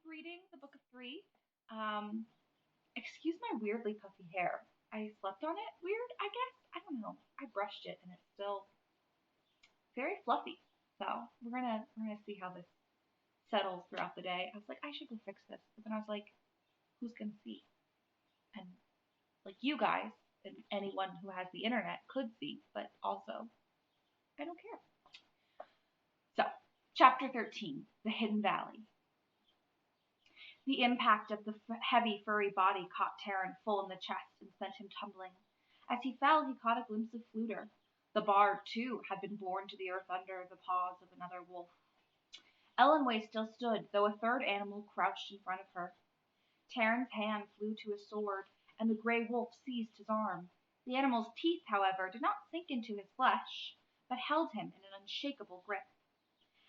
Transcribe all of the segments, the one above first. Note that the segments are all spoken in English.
reading the Book of Three. Um, Excuse my weirdly puffy hair. I slept on it weird, I guess. I don't know. I brushed it and it's still very fluffy. So we're gonna see how this settles throughout the day. I was like, I should go fix this, but then I was like, who's gonna see? And like you guys and anyone who has the internet could see, but also I don't care. So, chapter 13, The Hidden Valley. The impact of the heavy, furry body caught Terran full in the chest and sent him tumbling. As he fell, he caught a glimpse of Fluter. The bard, too, had been borne to the earth under the paws of another wolf. Ellenway still stood, though a third animal crouched in front of her. Terran's hand flew to his sword, and the grey wolf seized his arm. The animal's teeth, however, did not sink into his flesh, but held him in an unshakable grip.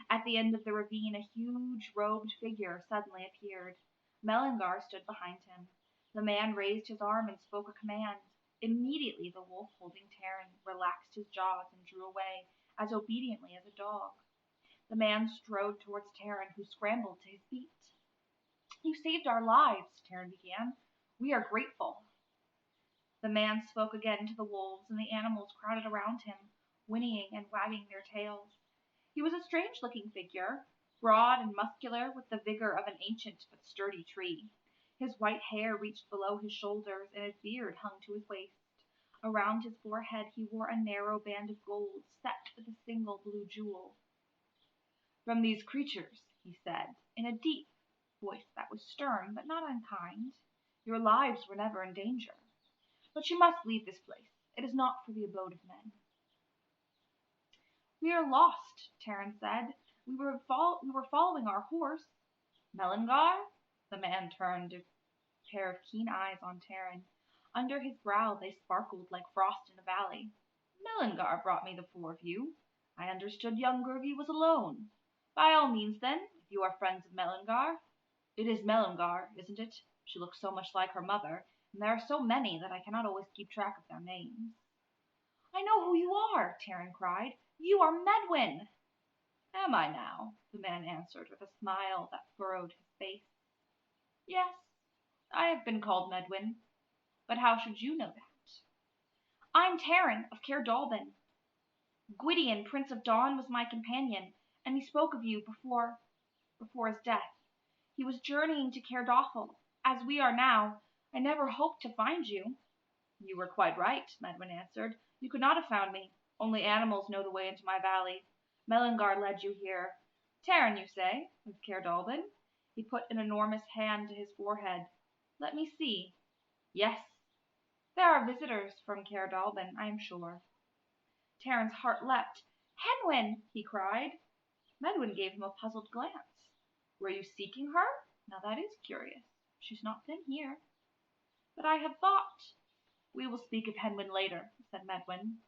At the end of the ravine a huge robed figure suddenly appeared. Mellingar stood behind him. The man raised his arm and spoke a command. Immediately the wolf holding Terran relaxed his jaws and drew away, as obediently as a dog. The man strode towards Terran, who scrambled to his feet. You saved our lives, Terran began. We are grateful. The man spoke again to the wolves, and the animals crowded around him, whinnying and wagging their tails. He was a strange-looking figure, broad and muscular, with the vigor of an ancient but sturdy tree. His white hair reached below his shoulders, and his beard hung to his waist. Around his forehead he wore a narrow band of gold, set with a single blue jewel. From these creatures, he said, in a deep voice that was stern but not unkind, your lives were never in danger. But you must leave this place. It is not for the abode of men. We are lost, Terran said. We were following our horse. Mellingar? The man turned a pair of keen eyes on Terran. Under his brow they sparkled like frost in a valley. Mellingar brought me the four of you. I understood young Gurgi was alone. By all means, then, if you are friends of Mellingar. It is Mellingar, isn't it? She looks so much like her mother, and there are so many that I cannot always keep track of their names. I know who you are, Terran cried. You are Medwin. Am I now? The man answered with a smile that furrowed his face. Yes, I have been called Medwin. But how should you know that? I'm Terran of Cair Gwydion, Prince of Dawn, was my companion, and he spoke of you before his death. He was journeying to Cair as we are now. I never hoped to find you. You were quite right, Medwin answered. You could not have found me. Only animals know the way into my valley. Mellingar led you here. Terran, you say, of Cair He put an enormous hand to his forehead. Let me see. Yes, there are visitors from Cair I am sure. Terran's heart leapt. Henwin, he cried. Medwin gave him a puzzled glance. Were you seeking her? Now that is curious. She's not been here. But I had thought. We will speak of Henwin later, said Medwin.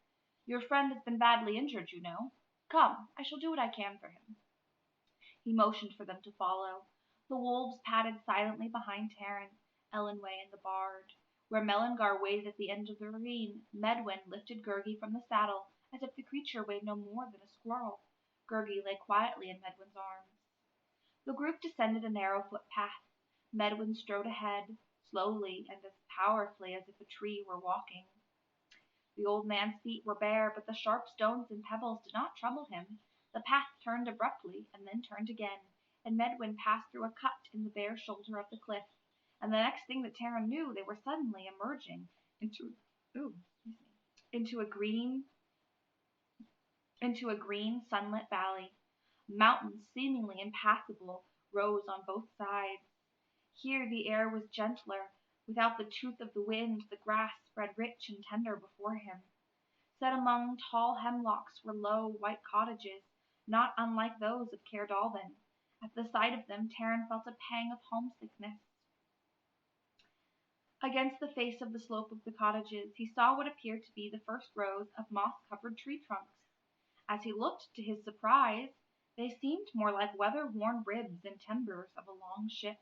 Your friend has been badly injured, you know. Come, I shall do what I can for him. He motioned for them to follow. The wolves padded silently behind Terran, Ellenway, and the bard. Where Mellingar waited at the end of the ravine, Medwin lifted Gurgi from the saddle as if the creature weighed no more than a squirrel. Gurgi lay quietly in Medwin's arms. The group descended a narrow footpath. Medwin strode ahead, slowly and as powerfully as if a tree were walking. The old man's feet were bare, but the sharp stones and pebbles did not trouble him. The path turned abruptly, and then turned again, and Medwin passed through a cut in the bare shoulder of the cliff, and the next thing that Terran knew, they were suddenly emerging ooh, into a green sunlit valley. Mountains, seemingly impassable, rose on both sides. Here the air was gentler. Without the tooth of the wind, the grass spread rich and tender before him. Set among tall hemlocks were low, white cottages, not unlike those of Cair At the sight of them, Terran felt a pang of homesickness. Against the face of the slope of the cottages, he saw what appeared to be the first rows of moss-covered tree trunks. As he looked, to his surprise, they seemed more like weather-worn ribs and timbers of a long ship.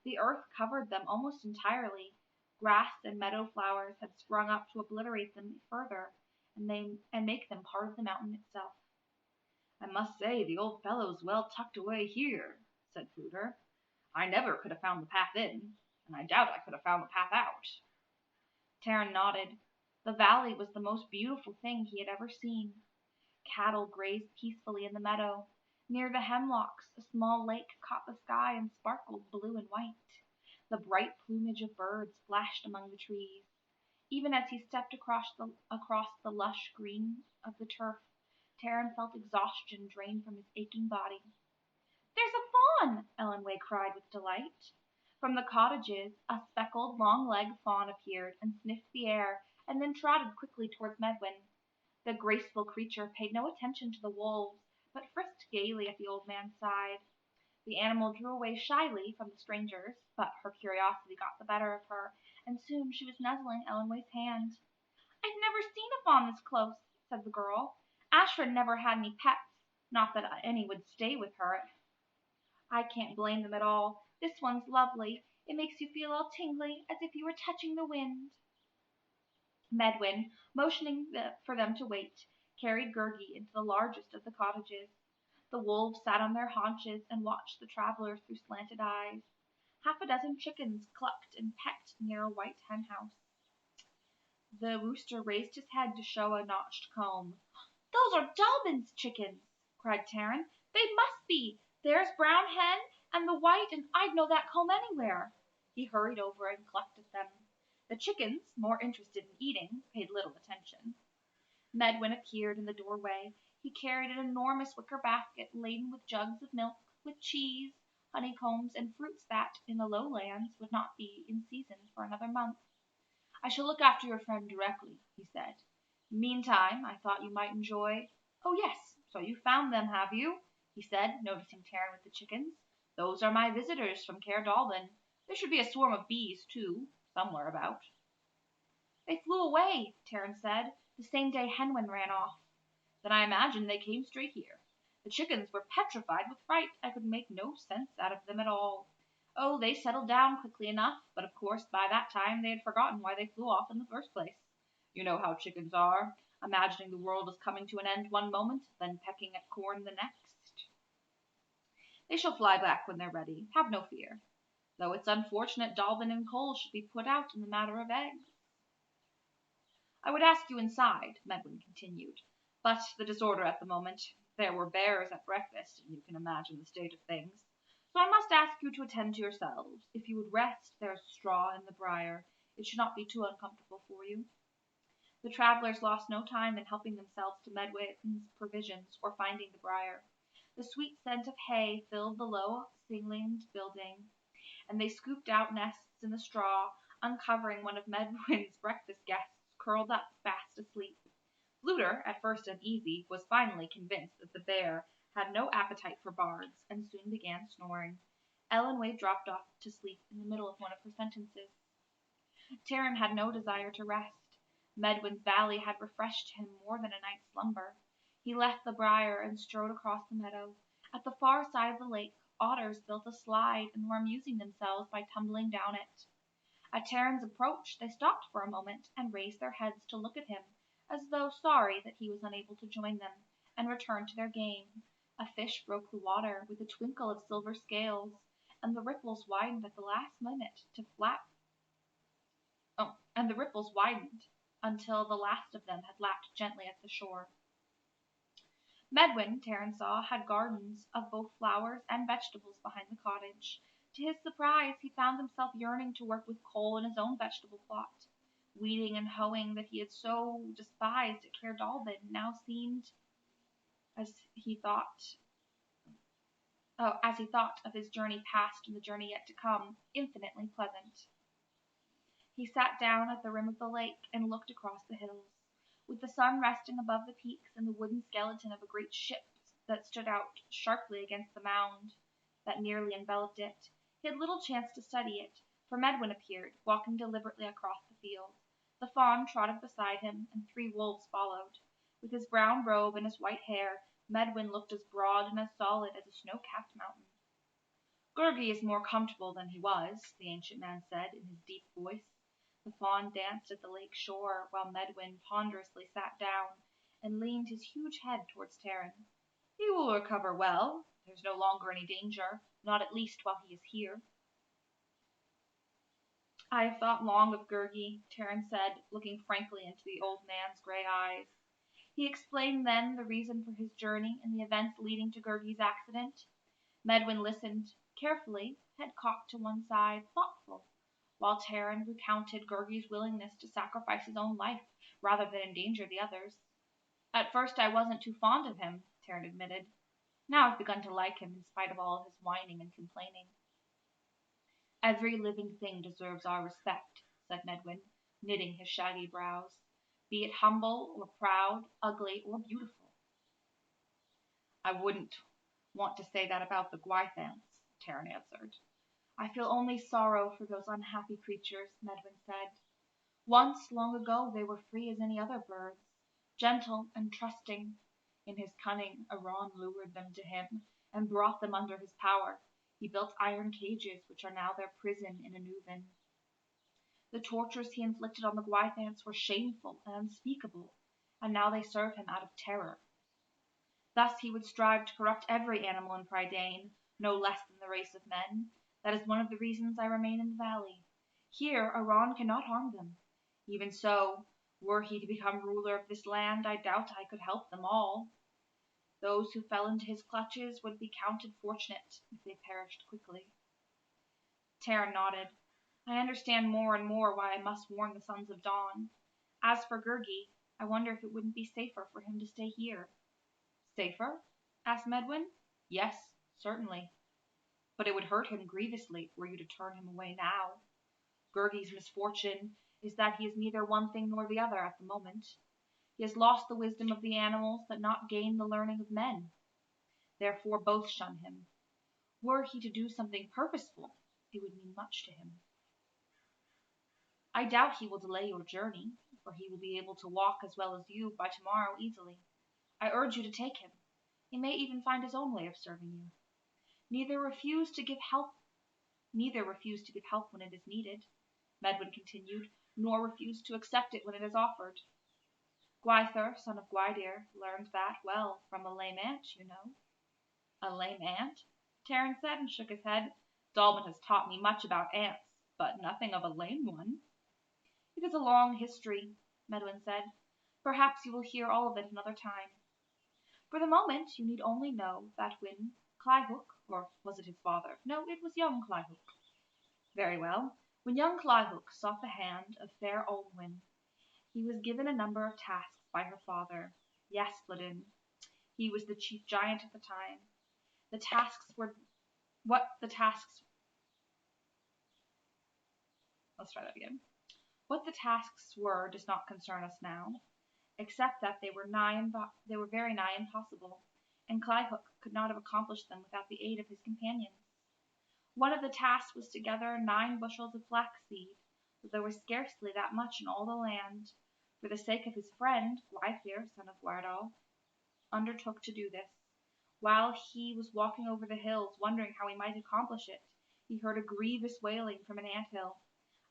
The earth covered them almost entirely. Grass and meadow flowers had sprung up to obliterate them further, and make them part of the mountain itself. I must say the old fellow's well tucked away here, said Fluter. I never could have found the path in, and I doubt I could have found the path out. Taryn nodded. The valley was the most beautiful thing he had ever seen. Cattle grazed peacefully in the meadow. Near the hemlocks, a small lake caught the sky and sparkled blue and white. The bright plumage of birds flashed among the trees. Even as he stepped across the lush green of the turf, Taryn felt exhaustion drain from his aching body. "There's a fawn!" Ellen Way cried with delight. From the cottages, a speckled, long-legged fawn appeared and sniffed the air, and then trotted quickly towards Medwin. The graceful creature paid no attention to the wolves, but frisked gaily at the old man's side. The animal drew away shyly from the strangers, but her curiosity got the better of her, and soon she was nuzzling Ellen Way's hand. "I've never seen a fawn this close," said the girl. "Ashford never had any pets, not that any would stay with her. I can't blame them at all. This one's lovely. It makes you feel all tingly, as if you were touching the wind." Medwin, motioning for them to wait, carried Gurgie into the largest of the cottages. The wolves sat on their haunches and watched the travelers through slanted eyes. Half a dozen chickens clucked and pecked near a white hen house. The rooster raised his head to show a notched comb. "Those are Dobbin's chickens!" cried Taryn. "They must be! There's Brown Hen and the white, and I'd know that comb anywhere." He hurried over and clucked at them. The chickens, more interested in eating, paid little attention. Medwin appeared in the doorway. He carried an enormous wicker basket laden with jugs of milk, with cheese, honeycombs, and fruits that, in the lowlands, would not be in season for another month. "I shall look after your friend directly," he said. "Meantime, I thought you might enjoy—" "Oh, yes, so you found them, have you?" he said, noticing Taryn with the chickens. "Those are my visitors from Cair Dalbin. There should be a swarm of bees, too, somewhere about." "They flew away," Taryn said, "the same day Henwin ran off." "Then I imagine they came straight here. The chickens were petrified with fright. I could make no sense out of them at all. Oh, they settled down quickly enough, but of course by that time they had forgotten why they flew off in the first place. You know how chickens are, imagining the world is coming to an end one moment, then pecking at corn the next. They shall fly back when they're ready, have no fear. Though it's unfortunate Dalbin and Cole should be put out in the matter of eggs." "I would ask you inside," Medwin continued, "but the disorder at the moment. There were bears at breakfast, and you can imagine the state of things. So I must ask you to attend to yourselves. If you would rest, there is straw in the briar. It should not be too uncomfortable for you." The travellers lost no time in helping themselves to Medwin's provisions or finding the briar. The sweet scent of hay filled the low ceilinged building, and they scooped out nests in the straw, uncovering one of Medwin's breakfast guests curled up fast asleep. Fluter, at first uneasy, was finally convinced that the bear had no appetite for bards, and soon began snoring. Ellen Way dropped off to sleep in the middle of one of her sentences. Taryn had no desire to rest. Medwin's valley had refreshed him more than a night's slumber. He left the briar and strode across the meadow. At the far side of the lake, otters built a slide and were amusing themselves by tumbling down it. At Taryn's approach, they stopped for a moment and raised their heads to look at him, as though sorry that he was unable to join them, and returned to their game. A fish broke the water with a twinkle of silver scales, and the ripples widened at the last minute to flap. And the ripples widened until the last of them had lapped gently at the shore. Medwin, Taryn saw, had gardens of both flowers and vegetables behind the cottage. To his surprise, he found himself yearning to work with Cole in his own vegetable plot. Weeding and hoeing that he had so despised at Cair Dalbin now seemed, as he thought of his journey past and the journey yet to come, infinitely pleasant. He sat down at the rim of the lake and looked across the hills. With the sun resting above the peaks and the wooden skeleton of a great ship that stood out sharply against the mound that nearly enveloped it, he had little chance to study it, for Medwin appeared, walking deliberately across the field. The fawn trotted beside him, and 3 wolves followed. With his brown robe and his white hair, Medwin looked as broad and as solid as a snow-capped mountain. "Gurgie is more comfortable than he was," the ancient man said in his deep voice. The fawn danced at the lake shore, while Medwin ponderously sat down and leaned his huge head towards Taryn. "He will recover well. There's no longer any danger. not at least while he is here. I have thought long of Gurgi, Taryn said, looking frankly into the old man's grey eyes. He explained then the reason for his journey and the events leading to Gurgi's accident. Medwin listened carefully, head cocked to one side, thoughtful, while Taryn recounted Gurgi's willingness to sacrifice his own life rather than endanger the others. At first I wasn't too fond of him, Taryn admitted. Now I've begun to like him in spite of all his whining and complaining. Every living thing deserves our respect, said Medwin, knitting his shaggy brows, be it humble or proud, ugly or beautiful. I wouldn't want to say that about the Gwythans, Taryn answered. I feel only sorrow for those unhappy creatures, Medwin said. Once, long ago, they were free as any other birds, gentle and trusting. In his cunning, Aran lured them to him and brought them under his power. He built iron cages, which are now their prison in Anuvan. The tortures he inflicted on the Gwythans were shameful and unspeakable, and now they serve him out of terror. Thus he would strive to corrupt every animal in Prydain, no less than the race of men. That is one of the reasons I remain in the valley. Here Aran cannot harm them. Even so, were he to become ruler of this land, I doubt I could help them all. Those who fell into his clutches would be counted fortunate if they perished quickly. Taryn nodded. I understand more and more why I must warn the Sons of Dawn. As for Gurgi, I wonder if it wouldn't be safer for him to stay here. Safer? Asked Medwin. Yes, certainly. But it would hurt him grievously were you to turn him away now. Gurgi's misfortune is that he is neither one thing nor the other at the moment. He has lost the wisdom of the animals, but not gained the learning of men. Therefore both shun him. Were he to do something purposeful, it would mean much to him. I doubt he will delay your journey, for he will be able to walk as well as you by tomorrow easily. I urge you to take him. He may even find his own way of serving you. Neither refuse to give help when it is needed, Medwin continued, nor refuse to accept it when it is offered. Gwyther, son of Gwydir, learned that well from a lame ant, you know. A lame ant? Taryn said and shook his head. Dalban has taught me much about ants, but nothing of a lame one. It is a long history, Medwin said. Perhaps you will hear all of it another time. For the moment, you need only know that when Clyhook, or was it his father? No, it was young Clyhook. Very well. When young Clyhook sought the hand of fair Olwyn, he was given a number of tasks by her father, Yasplodin. He was the chief giant at the time. The tasks were what the tasks let's try that again. What the tasks were does not concern us now, except that they were very nigh impossible, and Clyhook could not have accomplished them without the aid of his companions. One of the tasks was to gather 9 bushels of flaxseed, though there was scarcely that much in all the land. For the sake of his friend, Gwythyr, son of Gwardal, undertook to do this. While he was walking over the hills, wondering how he might accomplish it, he heard a grievous wailing from an ant-hill.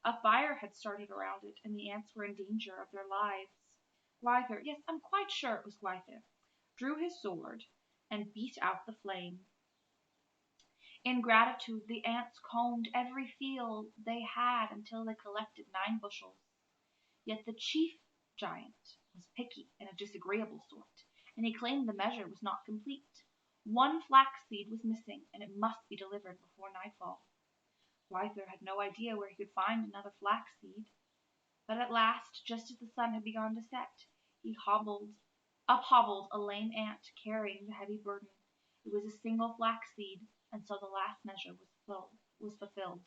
A fire had started around it, and the ants were in danger of their lives. Gwythyr, yes, I'm quite sure it was Gwythyr, drew his sword and beat out the flame. In gratitude, the ants combed every field they had until they collected 9 bushels. Yet the chief giant was picky and a disagreeable sort, and he claimed the measure was not complete. 1 flax seed was missing, and it must be delivered before nightfall. Gwythyr had no idea where he could find another flax seed, but at last, just as the sun had begun to set, he hobbled a lame ant carrying the heavy burden. It was a single flax seed, and so the last measure was fulfilled.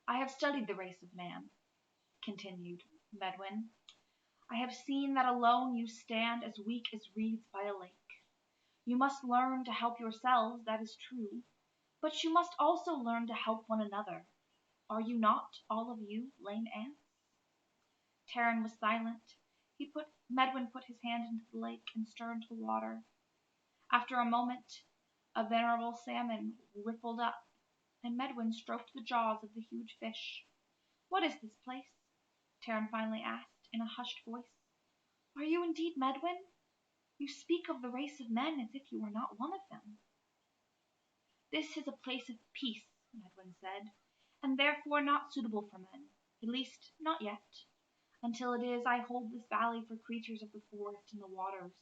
I have studied the race of man, continued Medwin. I have seen that alone you stand as weak as reeds by a lake. You must learn to help yourselves, that is true, but you must also learn to help one another. Are you not, all of you, lame ants? Taryn was silent. Medwin put his hand into the lake and stirred the water. After a moment, a venerable salmon rippled up, and Medwin stroked the jaws of the huge fish. What is this place? Taryn finally asked in a hushed voice. Are you indeed Medwin? You speak of the race of men as if you were not one of them. This is a place of peace, Medwin said, and therefore not suitable for men, at least not yet. Until it is, I hold this valley for creatures of the forest and the waters.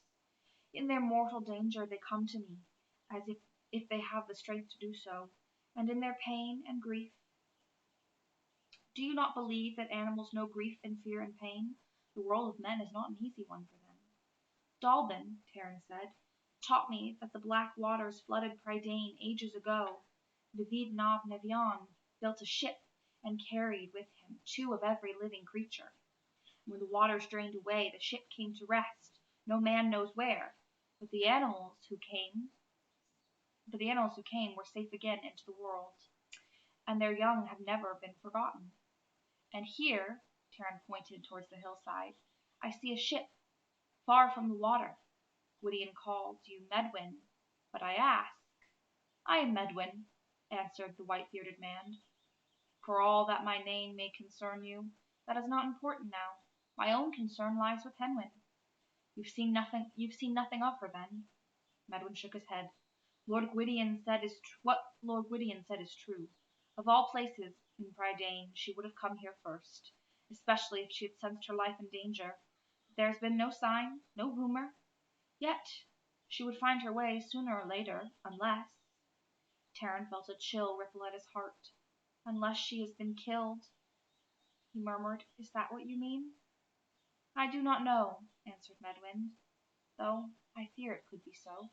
In their mortal danger they come to me, as if they have the strength to do so, and in their pain and grief. Do you not believe that animals know grief and fear and pain? The world of men is not an easy one for them. Dalbin, Terran said, taught me that the black waters flooded Prydain ages ago. David Nav Nevian built a ship and carried with him 2 of every living creature. When the waters drained away, the ship came to rest, no man knows where, but the animals who came were safe again into the world, and their young have never been forgotten. And here, Terran pointed towards the hillside, I see a ship, far from the water. Gwydion calls you Medwin, but I ask. I am Medwin, answered the white-bearded man. For all that my name may concern you, that is not important now. My own concern lies with Henwin. You've seen nothing of her, then? Medwin shook his head. What Lord Gwydion said is true. Of all places in Prydain, she would have come here first, especially if she had sensed her life in danger. But there has been no sign, no rumor. Yet she would find her way sooner or later, unless— Terran felt a chill ripple at his heart. Unless she has been killed, he murmured. Is that what you mean? I do not know, answered Medwin, though I fear it could be so.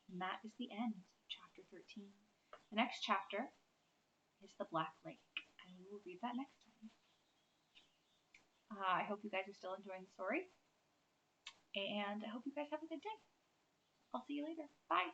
And that is the end of chapter 13. The next chapter is the Black Lake, and we will read that next time. I hope you guys are still enjoying the story, and I hope you guys have a good day. I'll see you later. Bye!